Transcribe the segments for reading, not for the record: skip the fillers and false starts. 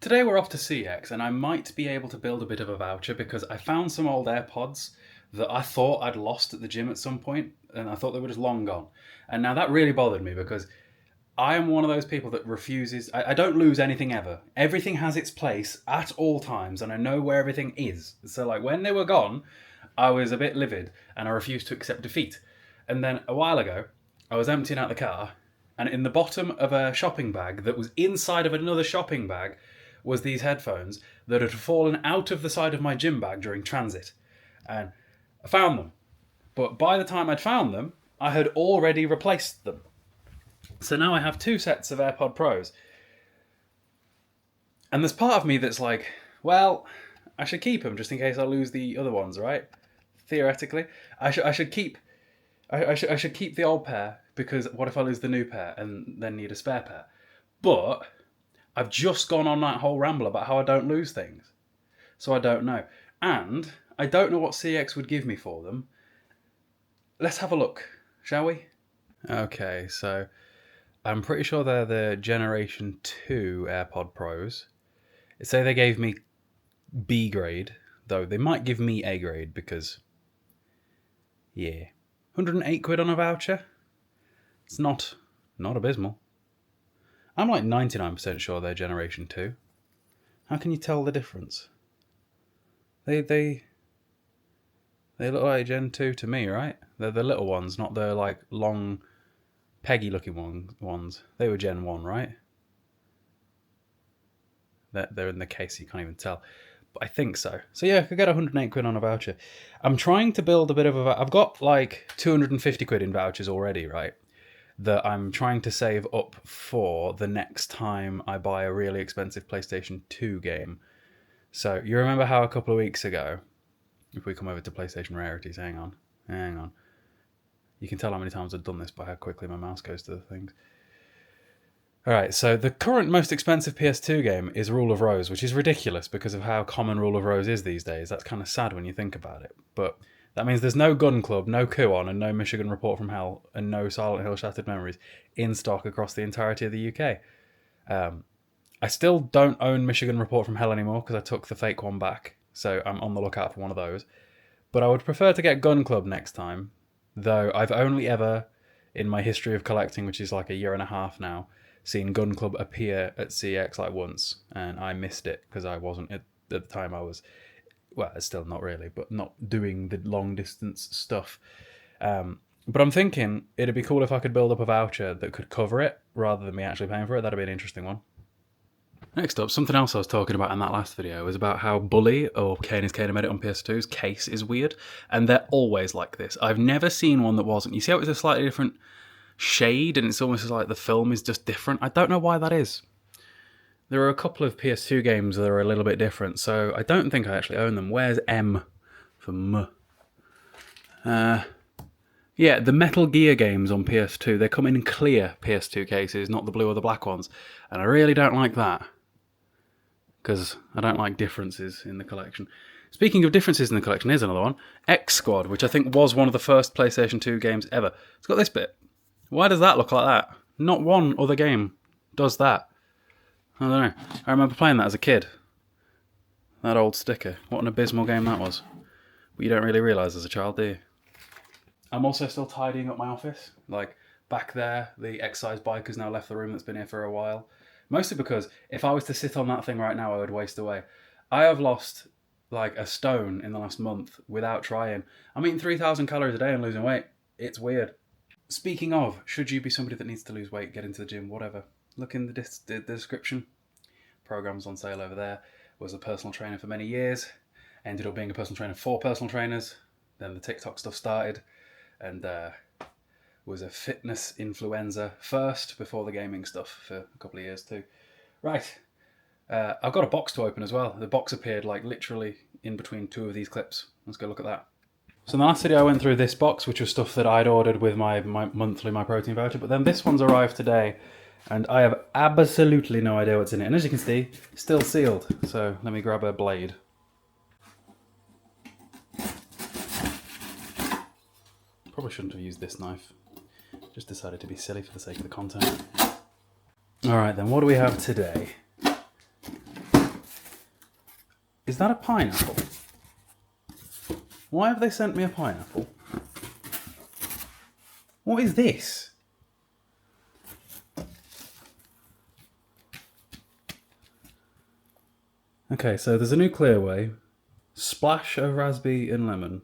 Today we're off to CEX and I might be able to build a bit of a voucher because I found some old AirPods that I thought I'd lost at the gym at some point and I thought they were just long gone. And now that really bothered me because I am one of those people that refuses... I don't lose anything ever. Everything has its place at all times and I know where everything is. So like when they were gone, I was a bit livid and I refused to accept defeat. And then a while ago, I was emptying out the car and in the bottom of a shopping bag that was inside of another shopping bag was these headphones that had fallen out of the side of my gym bag during transit. And I found them. But by the time I'd found them, I had already replaced them. So now I have two sets of AirPod Pros. And there's part of me that's like, well, I should keep them just in case I lose the other ones, right? Theoretically. I should keep the old pair because what if I lose the new pair and then need a spare pair? But I've just gone on that whole ramble about how I don't lose things. So I don't know. And I don't know what CEX would give me for them. Let's have a look, shall we? Okay, so I'm pretty sure they're the Generation 2 AirPod Pros. Say they gave me B grade, though they might give me A grade because, yeah. 108 quid on a voucher? It's not abysmal. I'm like 99% sure they're Generation 2. How can you tell the difference? They look like Gen 2 to me, right? They're the little ones, not the like long, peggy looking ones. They were Gen 1, right? They're in the case, you can't even tell. But I think so. So yeah, I could get 108 quid on a voucher. I'm trying to build a bit of a... I've got like 250 quid in vouchers already, right? That I'm trying to save up for the next time I buy a really expensive PlayStation 2 game. So you remember how a couple of weeks ago, if we come over to PlayStation Rarities, hang on. You can tell how many times I've done this by how quickly my mouse goes to the things. Alright, so the current most expensive PS2 game is Rule of Rose, which is ridiculous because of how common Rule of Rose is these days. That's kind of sad when you think about it. But that means there's no Gun Club, no Kuon, and no Michigan Report from Hell, and no Silent Hill Shattered Memories in stock across the entirety of the UK. I still don't own Michigan Report from Hell anymore because I took the fake one back, so I'm on the lookout for one of those. But I would prefer to get Gun Club next time, though I've only ever, in my history of collecting, which is like a year and a half now, seen Gun Club appear at CEX like once, and I missed it because I wasn't, at the time I was... Well, it's still not really, but not doing the long distance stuff. But I'm thinking it'd be cool if I could build up a voucher that could cover it rather than me actually paying for it. That'd be an interesting one. Next up, something else I was talking about in that last video was about how Bully, or Cayle is Cayle on PS2's case is weird. And they're always like this. I've never seen one that wasn't. You see how it's a slightly different shade and it's almost like the film is just different? I don't know why that is. There are a couple of PS2 games that are a little bit different, so I don't think I actually own them. Where's M for M? Yeah, the Metal Gear games on PS2, they come in clear PS2 cases, not the blue or the black ones. And I really don't like that, because I don't like differences in the collection. Speaking of differences in the collection, here's another one. X Squad, which I think was one of the first PlayStation 2 games ever. It's got this bit. Why does that look like that? Not one other game does that. I don't know. I remember playing that as a kid. That old sticker. What an abysmal game that was. But you don't really realise as a child, do you? I'm also still tidying up my office. Like, back there, the excise bike has now left the room that's been here for a while. Mostly because if I was to sit on that thing right now, I would waste away. I have lost, like, a stone in the last month without trying. I'm eating 3,000 calories a day and losing weight. It's weird. Speaking of, should you be somebody that needs to lose weight, get into the gym, whatever, look in the description. Program's on sale over there. Was a personal trainer for many years. Ended up being a personal trainer for personal trainers. Then the TikTok stuff started. And was a fitness influencer first before the gaming stuff for a couple of years too. Right. I've got a box to open as well. The box appeared like literally in between two of these clips. Let's go look at that. So in the last video I went through this box, which was stuff that I'd ordered with my monthly My Protein voucher, but then this one's arrived today and I have absolutely no idea what's in it. And as you can see, still sealed. So let me grab a blade. Probably shouldn't have used this knife. Just decided to be silly for the sake of the content. Alright then, what do we have today? Is that a pineapple? Why have they sent me a pineapple? What is this? Okay, so there's a new Clearway. Splash of raspberry and lemon.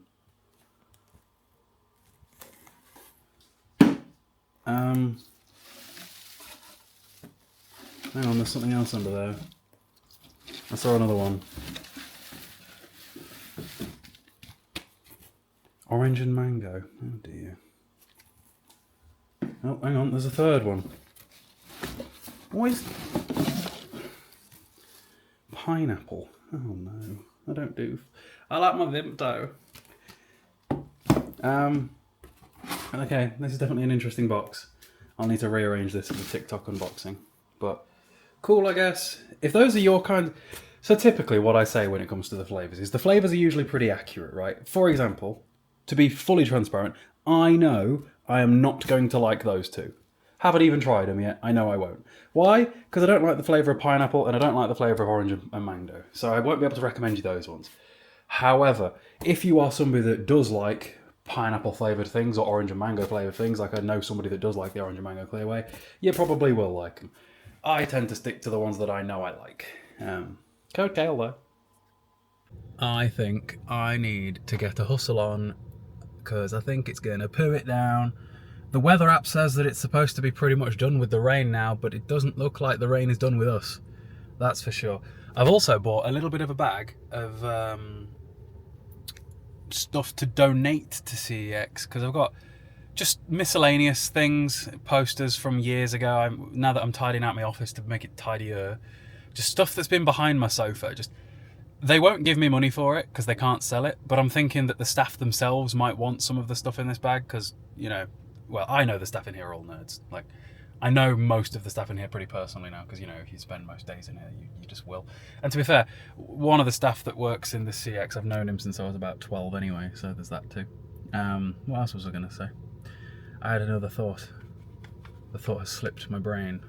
Hang on, there's something else under there. I saw another one. Orange and mango. Oh dear. Oh, hang on, there's a third one. What is... Pineapple. Oh no, I don't do... I like my Vimto. Okay, this is definitely an interesting box. I'll need to rearrange this as a TikTok unboxing. But cool, I guess. If those are your kind... So typically what I say when it comes to the flavours is the flavours are usually pretty accurate, right? For example, to be fully transparent, I know I am not going to like those two. Haven't even tried them yet. I know I won't. Why? Because I don't like the flavour of pineapple and I don't like the flavour of orange and mango. So I won't be able to recommend you those ones. However, if you are somebody that does like pineapple flavoured things or orange and mango flavoured things, like I know somebody that does like the orange and mango Clearway, you probably will like them. I tend to stick to the ones that I know I like. Code Cayle though. I think I need to get a hustle on because I think it's going to poo it down. The weather app says that it's supposed to be pretty much done with the rain now, but it doesn't look like the rain is done with us. That's for sure. I've also bought a little bit of a bag of stuff to donate to CEX because I've got just miscellaneous things, posters from years ago. Now that I'm tidying out my office to make it tidier, just stuff that's been behind my sofa. Just they won't give me money for it because they can't sell it, but I'm thinking that the staff themselves might want some of the stuff in this bag because, you know, well, I know the staff in here are all nerds. Like, I know most of the staff in here pretty personally now because, you know, if you spend most days in here, you just will. And to be fair, one of the staff that works in the CX, I've known him since I was about 12 anyway, so there's that too. What else was I going to say? I had another thought. The thought has slipped my brain.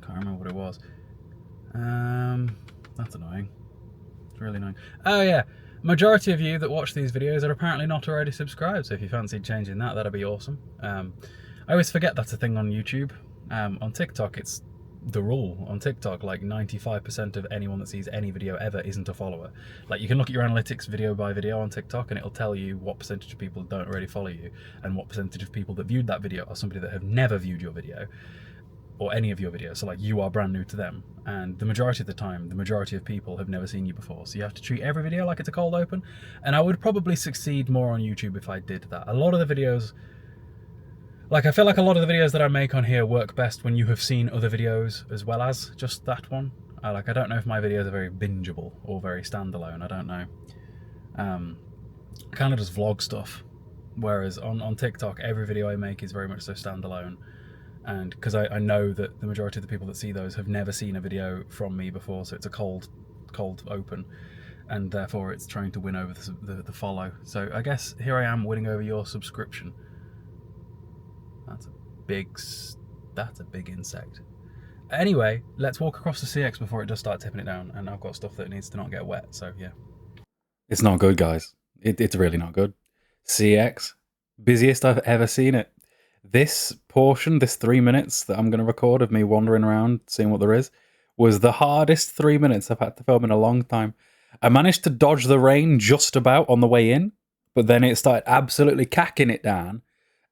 Can't remember what it was. That's annoying. It's really annoying. Oh yeah, majority of you that watch these videos are apparently not already subscribed, so if you fancied changing that, that'd be awesome. I always forget that's a thing on YouTube. On TikTok, it's the rule. On TikTok, like 95% of anyone that sees any video ever isn't a follower. Like, you can look at your analytics video by video on TikTok and it'll tell you what percentage of people don't already follow you and what percentage of people that viewed that video are somebody that have never viewed your video or any of your videos. So like, you are brand new to them, and the majority of the time, the majority of people have never seen you before. So you have to treat every video like it's a cold open, and I would probably succeed more on YouTube if I did that. A lot of the videos, like, I feel like a lot of the videos that I make on here work best when you have seen other videos as well as just that one. I don't know if my videos are very bingeable or very standalone, I don't know. I kind of just vlog stuff, whereas on TikTok, every video I make is very much so standalone. And because I know that the majority of the people that see those have never seen a video from me before, so it's a cold open, and therefore it's trying to win over the follow. So I guess here I am winning over your subscription. That's a big insect. Anyway, let's walk across the CX before it does start tipping it down, and I've got stuff that needs to not get wet, so yeah. It's not good, guys. It's really not good. CX, busiest I've ever seen it. This portion, this 3 minutes that I'm going to record of me wandering around, seeing what there is, was the hardest 3 minutes I've had to film in a long time. I managed to dodge the rain just about on the way in, but then it started absolutely cacking it down,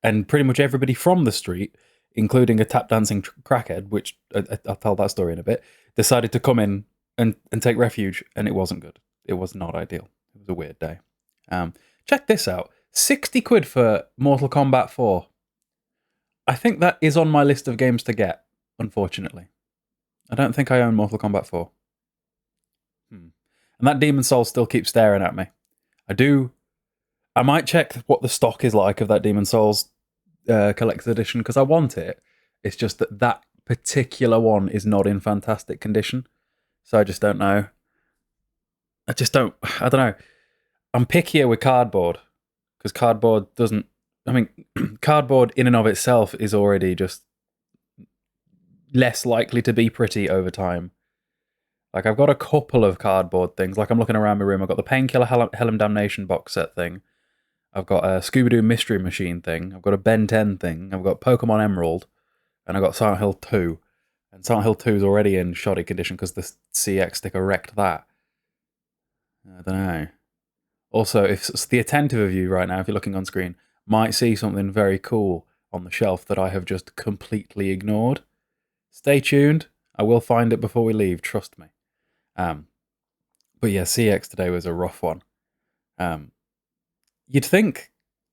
and pretty much everybody from the street, including a tap dancing crackhead, which I'll tell that story in a bit, decided to come in and take refuge, and it wasn't good. It was not ideal. It was a weird day. Check this out. 60 quid for Mortal Kombat 4. I think that is on my list of games to get, unfortunately. I don't think I own Mortal Kombat 4. And that Demon Soul still keeps staring at me. I might check what the stock is like of that Demon Souls collector's edition, because I want it. It's just that particular one is not in fantastic condition. So I just don't know. I don't know. I'm pickier with cardboard, because cardboard doesn't... I mean, cardboard in and of itself is already just less likely to be pretty over time. Like, I've got a couple of cardboard things. Like, I'm looking around my room. I've got the Painkiller Hell and Damnation box set thing. I've got a Scooby-Doo Mystery Machine thing. I've got a Ben 10 thing. I've got Pokemon Emerald. And I've got Silent Hill 2. And Silent Hill 2 is already in shoddy condition because the CEX sticker wrecked that. I don't know. Also, if the attentive of you right now, if you're looking on screen, might see something very cool on the shelf that I have just completely ignored. Stay tuned. I will find it before we leave, trust me. But yeah, CEX today was a rough one. You'd think...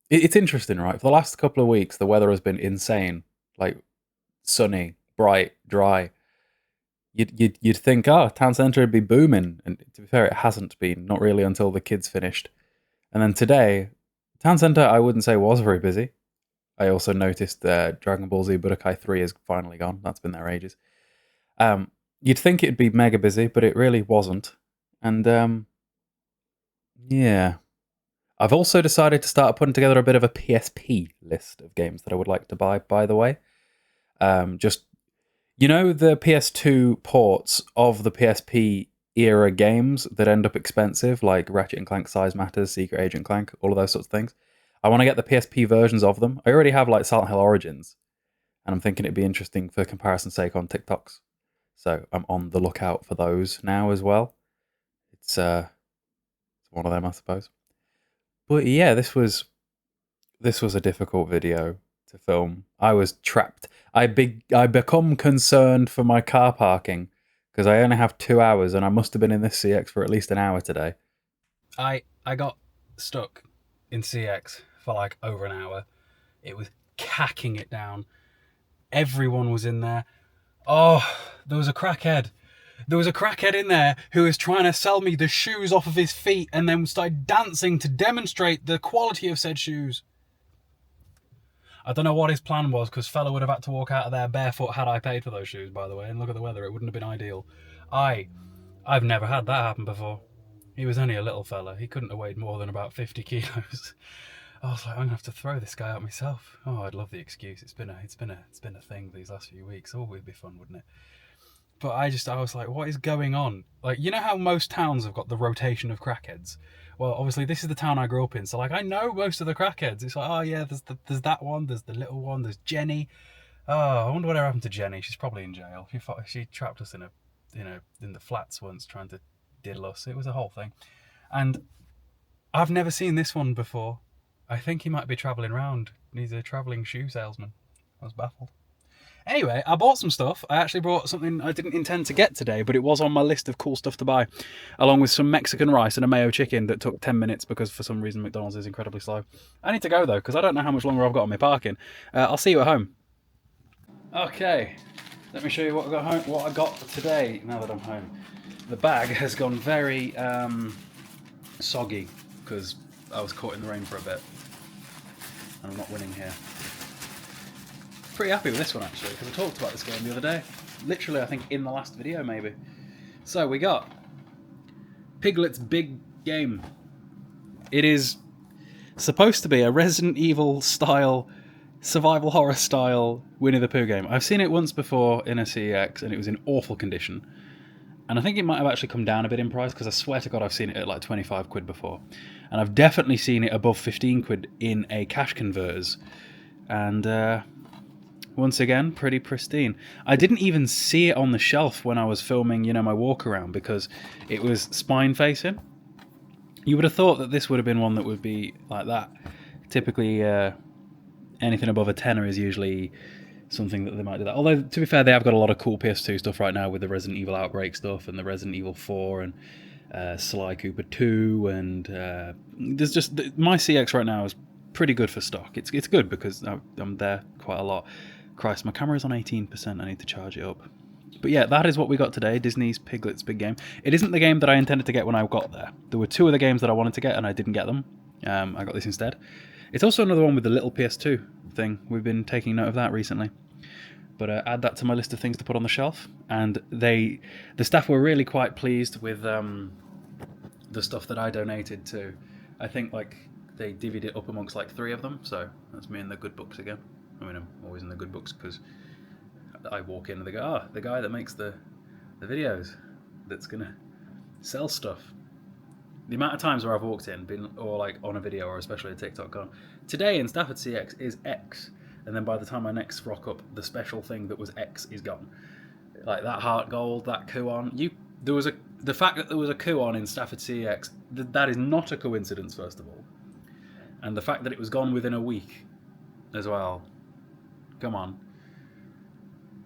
It's interesting, right? For the last couple of weeks, the weather has been insane. Like, sunny, bright, dry. You'd think, town centre would be booming. And to be fair, it hasn't been. Not really until the kids finished. And then today, town centre, I wouldn't say was very busy. I also noticed that Dragon Ball Z Budokai 3 is finally gone. That's been there ages. You'd think it'd be mega busy, but it really wasn't. And yeah. I've also decided to start putting together a bit of a PSP list of games that I would like to buy, by the way. Just, you know, the PS2 ports of the PSP era games that end up expensive, like Ratchet and Clank Size Matters, Secret Agent Clank, all of those sorts of things. I want to get the PSP versions of them. I already have like Silent Hill Origins, and I'm thinking it'd be interesting for comparison's sake on TikToks. So I'm on the lookout for those now as well. It's one of them, I suppose. But yeah, this was a difficult video to film. I was trapped. I become concerned for my car parking because I only have 2 hours, and I must have been in this CX for at least an hour today. I got stuck in CX for like over an hour. It was cacking it down. Everyone was in there. Oh, there was a crackhead. There was a crackhead in there who was trying to sell me the shoes off of his feet and then started dancing to demonstrate the quality of said shoes. I don't know what his plan was, because fella would have had to walk out of there barefoot had I paid for those shoes, by the way, and look at the weather, it wouldn't have been ideal. I've never had that happen before. He was only a little fella. He couldn't have weighed more than about 50 kilos. I was like, I'm gonna have to throw this guy out myself. Oh, I'd love the excuse. It's been a thing these last few weeks. Oh, it'd be fun, wouldn't it? But I was like, what is going on? Like, you know how most towns have got the rotation of crackheads? Well, obviously this is the town I grew up in, so like I know most of the crackheads. It's like, oh yeah, there's that one, there's the little one, there's Jenny. Oh, I wonder what happened to Jenny. She's probably in jail. She trapped us in the flats once trying to diddle us. It was a whole thing. And I've never seen this one before. I think he might be travelling around. He's a travelling shoe salesman. I was baffled. Anyway, I bought some stuff. I actually brought something I didn't intend to get today, but it was on my list of cool stuff to buy, along with some Mexican rice and a mayo chicken that took 10 minutes because for some reason McDonald's is incredibly slow. I need to go though, because I don't know how much longer I've got on my parking. I'll see you at home. Okay, let me show you what I got today now that I'm home. The bag has gone very soggy because I was caught in the rain for a bit. And I'm not winning here. Pretty happy with this one actually, because I talked about this game the other day. Literally, I think in the last video maybe. So we got Piglet's Big Game. It is supposed to be a Resident Evil style, survival horror style Winnie the Pooh game. I've seen it once before in a CEX and it was in awful condition. And I think it might have actually come down a bit in price, because I swear to God I've seen it at like 25 quid before. And I've definitely seen it above 15 quid in a cash converters. And once again, pretty pristine. I didn't even see it on the shelf when I was filming, my walk around, because it was spine facing. You would have thought that this would have been one that would be like that. Typically, anything above a tenner is usually something that they might do that. Although, to be fair, they have got a lot of cool PS2 stuff right now with the Resident Evil Outbreak stuff and the Resident Evil 4 and Sly Cooper 2. And there's just... My CX right now is pretty good for stock. It's good because I'm there quite a lot. Christ, my camera's on 18%. I need to charge it up. But yeah, that is what we got today, Disney's Piglet's Big Game. It isn't the game that I intended to get when I got there. There were two other games that I wanted to get and I didn't get them. I got this instead. It's also another one with the little PS2 thing. We've been taking note of that recently. But add that to my list of things to put on the shelf. And the staff were really quite pleased with the stuff that I donated to. I think they divvied it up amongst 3 of them. So that's me in the good books again. I mean, I'm always in the good books because I walk in and they go, the guy that makes the videos. that's gonna sell stuff. The amount of times where I've walked in, been or like on a video or especially a TikTok, gone, today in Stafford CEX is X, and then by the time I next rock up, the special thing that was X is gone. Like that heart gold, that Kuon. The fact that there was a Kuon in Stafford CEX, that is not a coincidence, first of all, and the fact that it was gone within a week, as well. Come on.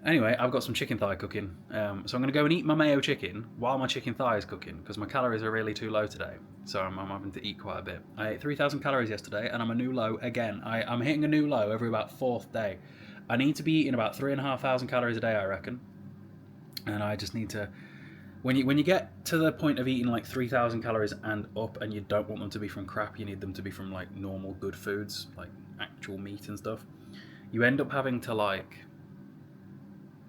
Anyway, I've got some chicken thigh cooking, so I'm going to go and eat my mayo chicken while my chicken thigh is cooking, because my calories are really too low today, so I'm having to eat quite a bit. I ate 3,000 calories yesterday, and I'm a new low again. I'm hitting a new low every about 4th day. I need to be eating about 3,500 calories a day, I reckon, and I just need to... When you get to the point of eating like 3,000 calories and up, and you don't want them to be from crap, you need them to be from like normal good foods, like actual meat and stuff, you end up having to like...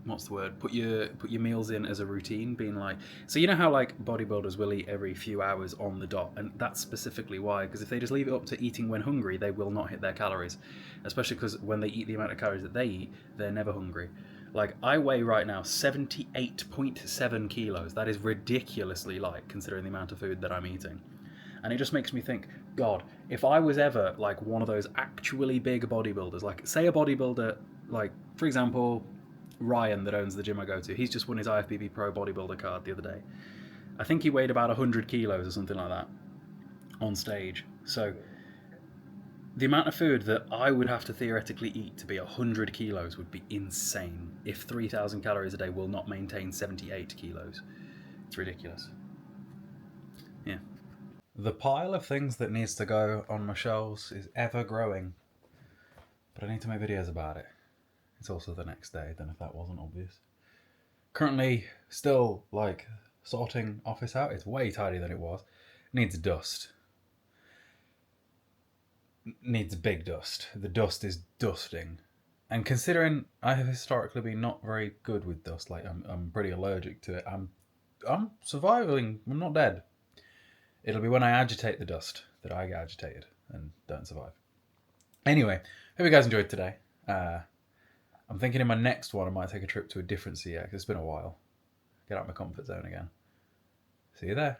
what's the word? Put your meals in as a routine, being like, so you know how like bodybuilders will eat every few hours on the dot, and that's specifically why, because if they just leave it up to eating when hungry, they will not hit their calories, especially because when they eat the amount of calories that they eat, they're never hungry. Like, I weigh right now 78.7 kilos. That is ridiculously light considering the amount of food that I'm eating. And it just makes me think, God, if I was ever like one of those actually big bodybuilders, like say a bodybuilder, like for example, Ryan that owns the gym I go to, he's just won his IFBB Pro bodybuilder card the other day. I think he weighed about 100 kilos or something like that on stage. So the amount of food that I would have to theoretically eat to be 100 kilos would be insane if 3,000 calories a day will not maintain 78 kilos. It's ridiculous. Yeah. The pile of things that needs to go on my shelves is ever growing, but I need to make videos about it. It's also the next day, then if that wasn't obvious. Currently still like sorting office out. It's way tidier than it was. Needs dust. Needs big dust. The dust is dusting. And considering I have historically been not very good with dust, like I'm pretty allergic to it, I'm surviving. I'm not dead. It'll be when I agitate the dust that I get agitated and don't survive. Anyway, hope you guys enjoyed today. I'm thinking in my next one I might take a trip to a different CEX. It's been a while. Get out of my comfort zone again. See you there.